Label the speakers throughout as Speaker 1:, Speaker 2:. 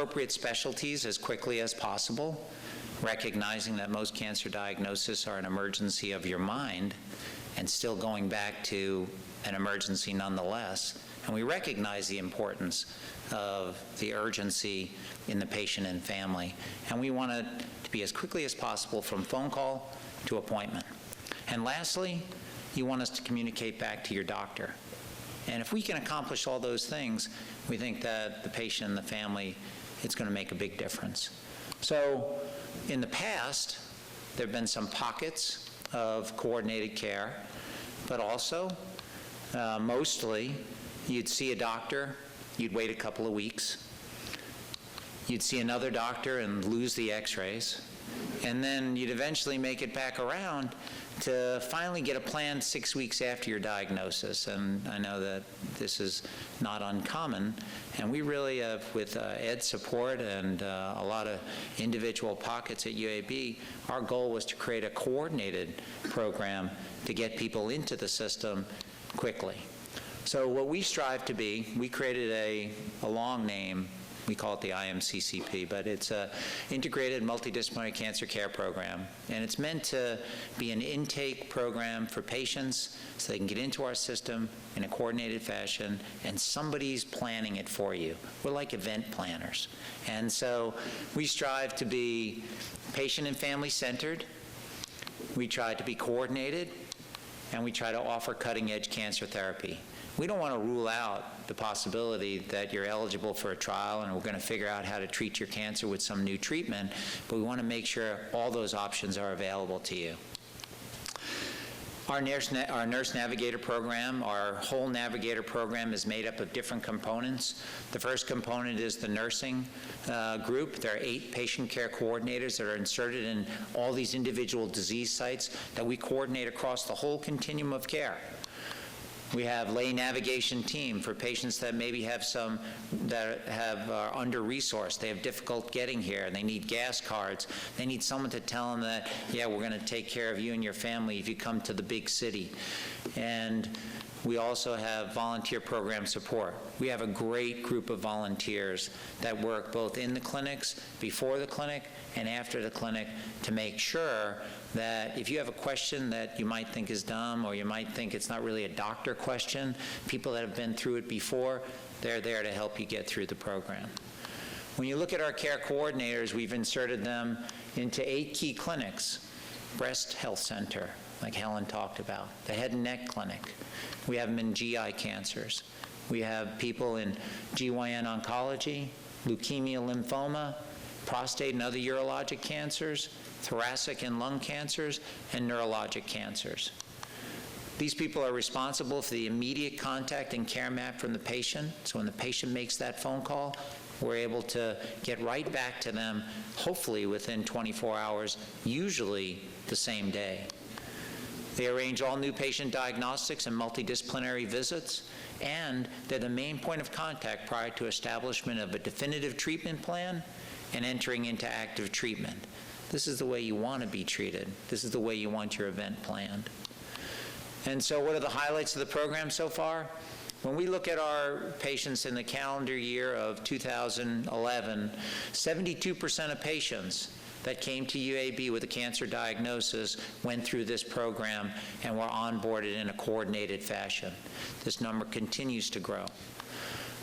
Speaker 1: appropriate specialties as quickly as possible, recognizing that most cancer diagnoses are an emergency of your mind and still going back to an emergency nonetheless. And we recognize the importance of the urgency in the patient and family. And we want it to be as quickly as possible from phone call to appointment. And lastly, you want us to communicate back to your doctor. And if we can accomplish all those things, we think that the patient and the family, it's going to make a big difference. So in the past, there have been some pockets of coordinated care, but also mostly you'd see a doctor, you'd wait a couple of weeks, you'd see another doctor and lose the x-rays, and then you'd eventually make it back around to finally get a plan 6 weeks after your diagnosis. And I know that this is not uncommon, and we really have, with Ed's support and a lot of individual pockets at UAB, our goal was to create a coordinated program to get people into the system quickly. So what we strive to be, we created a long name, we call it the IMCCP, but it's an Integrated Multidisciplinary Cancer Care Program. And it's meant to be an intake program for patients so they can get into our system in a coordinated fashion, and somebody's planning it for you. We're like event planners. And so we strive to be patient and family centered. We try to be coordinated, and we try to offer cutting-edge cancer therapy. We don't want to rule out the possibility that you're eligible for a trial and we're going to figure out how to treat your cancer with some new treatment, but we want to make sure all those options are available to you. Our Nurse Navigator program, our whole Navigator program is made up of different components. The first component is the nursing group. There are 8 patient care coordinators that are inserted in all these individual disease sites that we coordinate across the whole continuum of care. We have lay navigation team for patients that maybe have some that are under-resourced. They have difficult getting here, and they need gas cards. They need someone to tell them that, yeah, we're going to take care of you and your family if you come to the big city. And we also have volunteer program support. We have a great group of volunteers that work both in the clinics, before the clinic, and after the clinic to make sure that if you have a question that you might think is dumb or you might think it's not really a doctor question, people that have been through it before, they're there to help you get through the program. When you look at our care coordinators, we've inserted them into 8 key clinics. Breast Health Center, like Helen talked about, the head and neck clinic. We have them in GI cancers. We have people in GYN oncology, leukemia, lymphoma, prostate and other urologic cancers, thoracic and lung cancers, and neurologic cancers. These people are responsible for the immediate contact and care map from the patient. So when the patient makes that phone call, we're able to get right back to them, hopefully within 24 hours, usually the same day. They arrange all new patient diagnostics and multidisciplinary visits, and they're the main point of contact prior to establishment of a definitive treatment plan and entering into active treatment. This is the way you want to be treated. This is the way you want your event planned. And so what are the highlights of the program so far? When we look at our patients in the calendar year of 2011, 72% of patients that came to UAB with a cancer diagnosis went through this program and were onboarded in a coordinated fashion. This number continues to grow.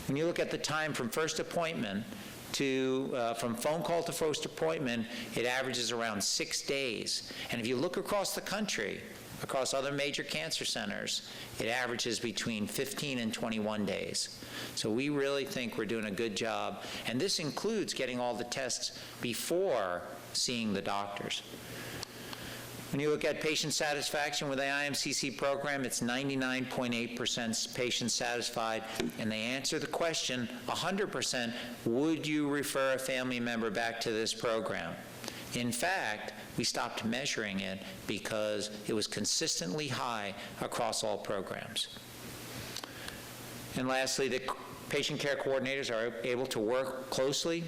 Speaker 1: When you look at the time from first appointment to, from phone call to first appointment, it averages around 6 days. And if you look across the country, across other major cancer centers, it averages between 15 and 21 days. So we really think we're doing a good job. And this includes getting all the tests before seeing the doctors. When you look at patient satisfaction with the IMCC program, it's 99.8% patient satisfied, and they answer the question 100%, would you refer a family member back to this program? In fact, we stopped measuring it because it was consistently high across all programs. And lastly, the patient care coordinators are able to work closely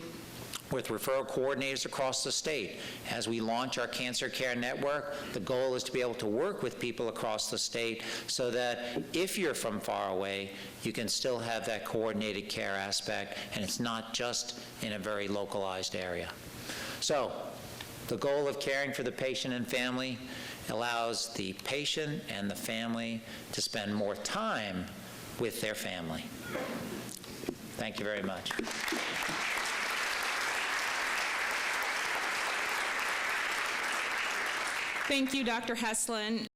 Speaker 1: with referral coordinators across the state. As we launch our cancer care network, the goal is to be able to work with people across the state so that if you're from far away, you can still have that coordinated care aspect, and it's not just in a very localized area. So, the goal of caring for the patient and family allows the patient and the family to spend more time with their family. Thank you very much.
Speaker 2: Thank you, Dr. Heslin.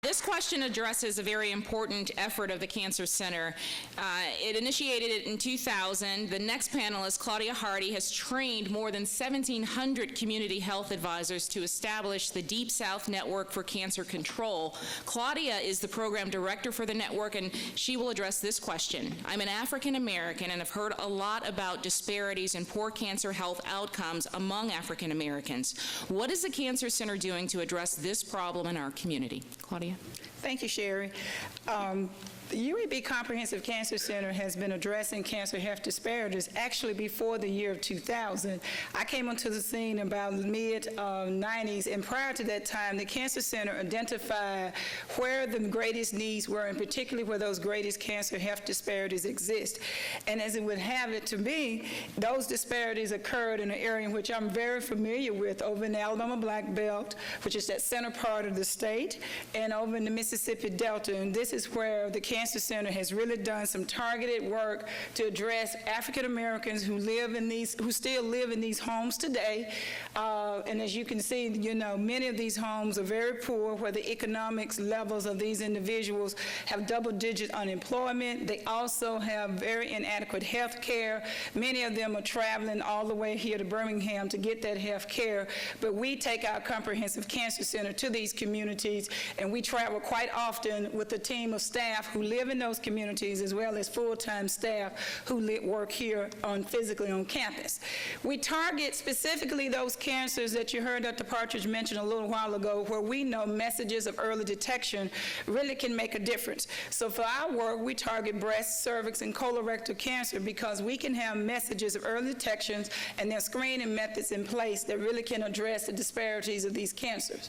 Speaker 2: This question addresses a very important effort of the Cancer Center. It initiated it in 2000. The next panelist, Claudia Hardy, has trained more than 1,700 community health advisors to establish the Deep South Network for Cancer Control. Claudia is the program director for the network, and she will address this question. I'm an African American and have heard a lot about disparities in poor cancer health outcomes among African Americans. What is the Cancer Center doing to address this problem in our community? Claudia?
Speaker 3: Thank you, Sherry. The UAB Comprehensive Cancer Center has been addressing cancer health disparities actually before the year of 2000. I came onto the scene about the mid-90s, and prior to that time, the Cancer Center identified where the greatest needs were, and particularly where those greatest cancer health disparities exist. And as it would have it to be, those disparities occurred in an area in which I'm very familiar with, over in the Alabama Black Belt, which is that center part of the state, and over in the Mississippi Delta. And this is where the Cancer Center has really done some targeted work to address African Americans who still live in these homes today. And as you can see, you know, many of these homes are very poor, where the economic levels of these individuals have double-digit unemployment. They also have very inadequate health care. Many of them are traveling all the way here to Birmingham to get that health care. But we take our Comprehensive Cancer Center to these communities, and we travel quite often with a team of staff who live in those communities, as well as full-time staff who work here physically on campus. We target specifically those cancers that you heard Dr. Partridge mention a little while ago, where we know messages of early detection really can make a difference. So for our work, we target breast, cervix, and colorectal cancer because we can have messages of early detections and their screening methods in place that really can address the disparities of these cancers.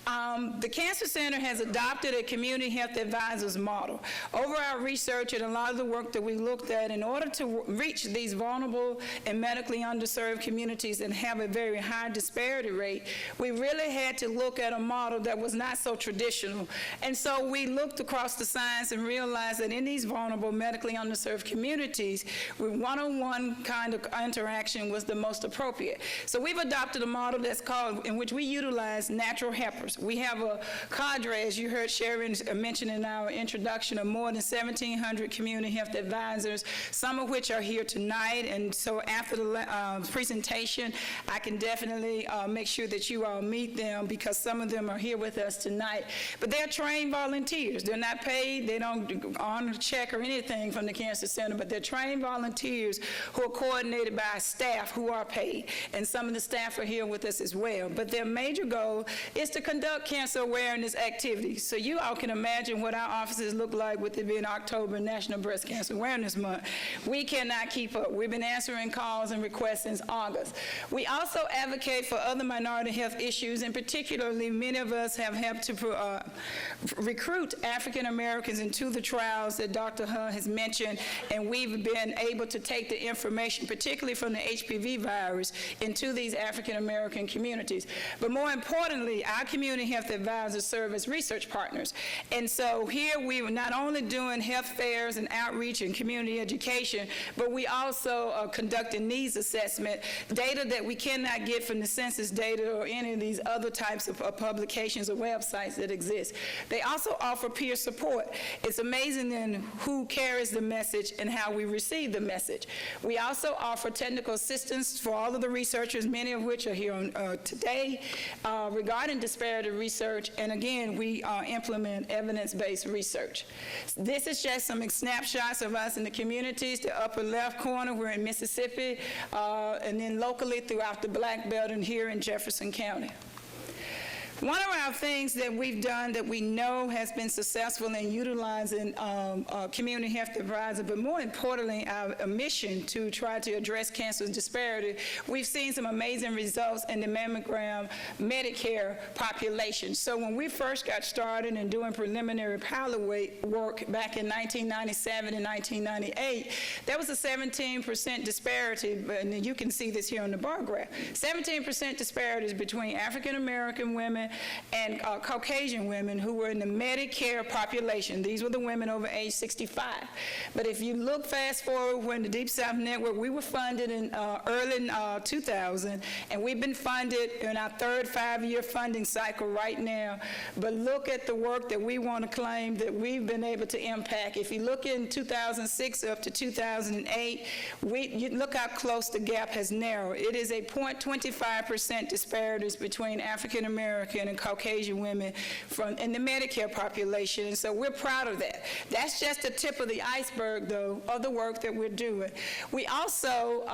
Speaker 3: The Cancer Center has adopted a community health advisors model. Over our research and a lot of the work that we looked at, in order to reach these vulnerable and medically underserved communities and have a very high disparity rate, we really had to look at a model that was not so traditional. And so we looked across the science and realized that in these vulnerable, medically underserved communities, one-on-one kind of interaction was the most appropriate. So we've adopted a model that's called, in which we utilize natural helpers. We have a cadre, as you heard Sharon mention in our introduction, of more than 1,700 community health advisors, some of which are here tonight. And so after the presentation, I can definitely make sure that you all meet them, because some of them are here with us tonight. But they're trained volunteers. They're not paid. They don't earn a check or anything from the Cancer Center, but they're trained volunteers who are coordinated by staff who are paid. And some of the staff are here with us as well. But their major goal is to conduct cancer awareness activities. So you all can imagine what our offices look like with it being October, National Breast Cancer Awareness Month. We cannot keep up. We've been answering calls and requests since August. We also advocate for other minority health issues, and particularly many of us have helped to recruit African Americans into the trials that Dr. Hunt has mentioned, and we've been able to take the information, particularly from the HPV virus, into these African American communities. But more importantly, our community health advisors serve as research partners. And so here we were not only doing health fairs and outreach and community education, but we also are conducting needs assessment, data that we cannot get from the census data or any of these other types of publications or websites that exist. They also offer peer support. It's amazing then who carries the message and how we receive the message. We also offer technical assistance for all of the researchers, many of which are here today, regarding disparity research, and again, we implement evidence-based research. This is just some snapshots of us in the communities. The upper left corner, we're in Mississippi, and then locally throughout the Black Belt and here in Jefferson County. One of our things that we've done that we know has been successful in utilizing community health advisor, but more importantly, our mission to try to address cancer disparity, we've seen some amazing results in the mammogram Medicare population. So when we first got started and doing preliminary pilot work back in 1997 and 1998, there was a 17% disparity, and you can see this here on the bar graph. 17% disparities between African American women and Caucasian women who were in the Medicare population. These were the women over age 65. But if you look fast forward when the Deep South Network, we were funded in early 2000, and we've been funded in our third 5-year funding cycle right now. But look at the work that we want to claim that we've been able to impact. If you look in 2006 up to 2008, you look how close the gap has narrowed. It is a 0.25% disparities between African American and Caucasian women in the Medicare population, and so we're proud of that. That's just the tip of the iceberg, though, of the work that we're doing. We also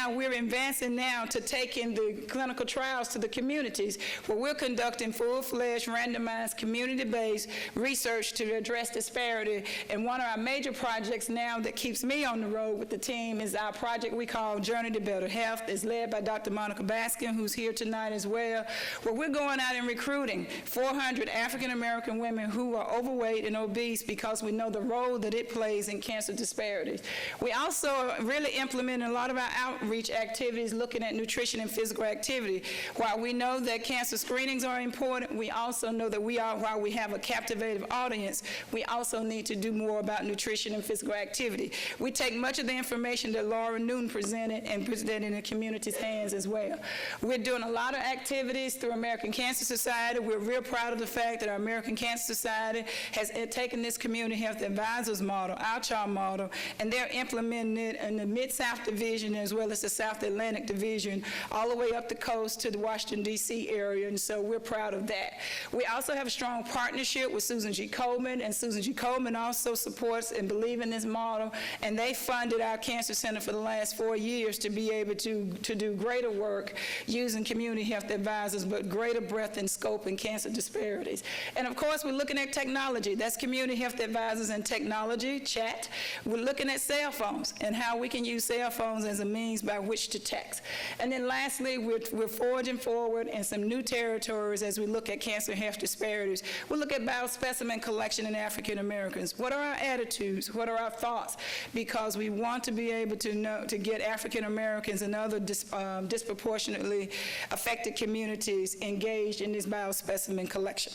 Speaker 3: we're advancing now to taking the clinical trials to the communities, where we're conducting full-fledged, randomized, community-based research to address disparity. And one of our major projects now that keeps me on the road with the team is our project we call Journey to Better Health. It's led by Dr. Monica Baskin, who's here tonight as well, where we're going out and recruiting 400 African-American women who are overweight and obese because we know the role that it plays in cancer disparities. We also are really implementing a lot of our outreach activities looking at nutrition and physical activity. While we know that cancer screenings are important, we also know that while we have a captivative audience, we also need to do more about nutrition and physical activity. We take much of the information that Laura Newton presented and put that in the community's hands as well. We're doing a lot of activities through American Cancer Society. We're real proud of the fact that our American Cancer Society has taken this community health advisors model, our CHAR model, and they're implementing it in the Mid-South Division as well as the South Atlantic Division, all the way up the coast to the Washington, D.C. area, and so we're proud of that. We also have a strong partnership with Susan G. Komen, and Susan G. Komen also supports and believes in this model, and they funded our Cancer Center for the last 4 years to be able to do greater work using community health advisors, but greater breadth and scope in cancer disparities. And of course, we're looking at technology. That's community health advisors and technology, chat. We're looking at cell phones and how we can use cell phones as a means by which to text. And then lastly, we're forging forward in some new territories as we look at cancer health disparities. We'll look at biospecimen collection in African Americans. What are our attitudes? What are our thoughts? Because we want to be able to get African Americans and other disproportionately affected communities engaged in this biospecimen collection.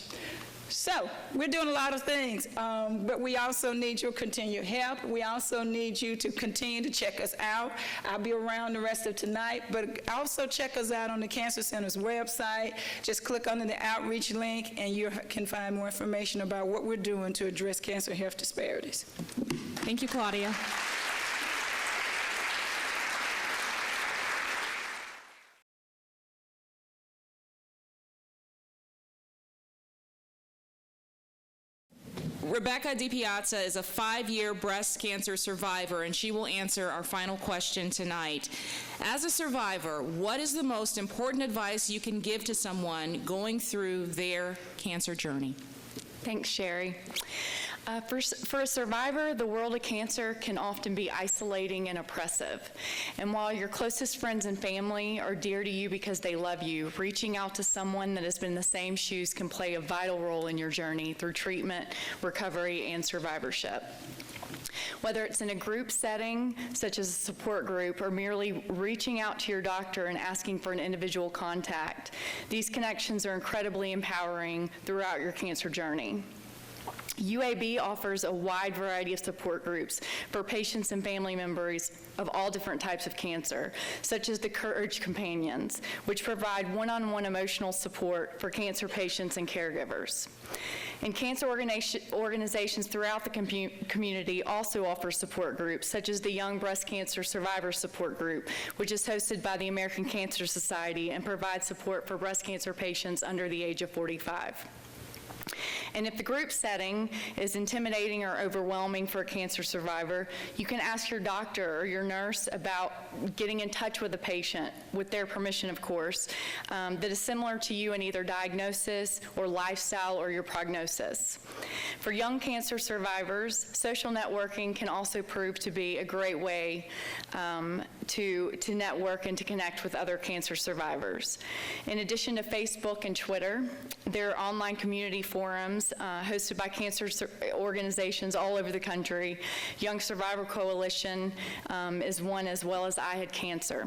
Speaker 3: So we're doing a lot of things, but we also need your continued help. We also need you to continue to check us out. I'll be around the rest of tonight, but also check us out on the Cancer Center's website. Just click under the outreach link and you can find more information about what we're doing to address cancer health disparities.
Speaker 2: Thank you, Claudia. Rebecca DiPiazza is a 5-year breast cancer survivor, and she will answer our final question tonight. As a survivor, what is the most important advice you can give to someone going through their cancer journey?
Speaker 4: Thanks, Sherry. For a survivor, the world of cancer can often be isolating and oppressive. And while your closest friends and family are dear to you because they love you, reaching out to someone that has been in the same shoes can play a vital role in your journey through treatment, recovery, and survivorship. Whether it's in a group setting, such as a support group, or merely reaching out to your doctor and asking for an individual contact, these connections are incredibly empowering throughout your cancer journey. UAB offers a wide variety of support groups for patients and family members of all different types of cancer, such as the Courage Companions, which provide one-on-one emotional support for cancer patients and caregivers. And cancer organizations throughout the community also offer support groups, such as the Young Breast Cancer Survivor Support Group, which is hosted by the American Cancer Society and provides support for breast cancer patients under the age of 45. And if the group setting is intimidating or overwhelming for a cancer survivor, you can ask your doctor or your nurse about getting in touch with the patient, with their permission, of course, that is similar to you in either diagnosis or lifestyle or your prognosis. For young cancer survivors, social networking can also prove to be a great way to network and to connect with other cancer survivors. In addition to Facebook and Twitter, there are online community forums hosted by cancer organizations all over the country. Young Survivor Coalition is one, as well as I Had Cancer.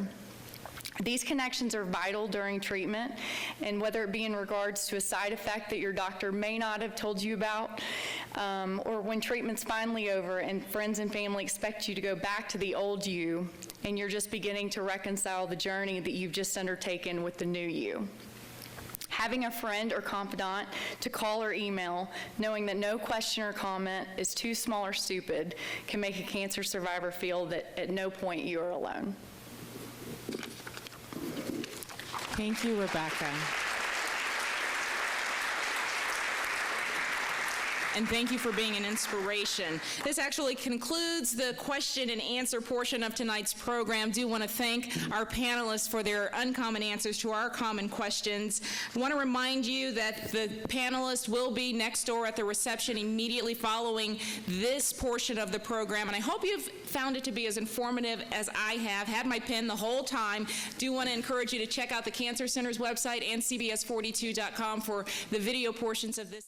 Speaker 4: These connections are vital during treatment, and whether it be in regards to a side effect that your doctor may not have told you about, or when treatment's finally over and friends and family expect you to go back to the old you, and you're just beginning to reconcile the journey that you've just undertaken with the new you. Having a friend or confidant to call or email, knowing that no question or comment is too small or stupid, can make a cancer survivor feel that at no point you are alone.
Speaker 2: Thank you, Rebecca. And thank you for being an inspiration. This actually concludes the question and answer portion of tonight's program. Do want to thank our panelists for their uncommon answers to our common questions. I want to remind you that the panelists will be next door at the reception immediately following this portion of the program. And I hope you've found it to be as informative as I have. Had my pen the whole time. Do want to encourage you to check out the Cancer Center's website and CBS42.com for the video portions of this.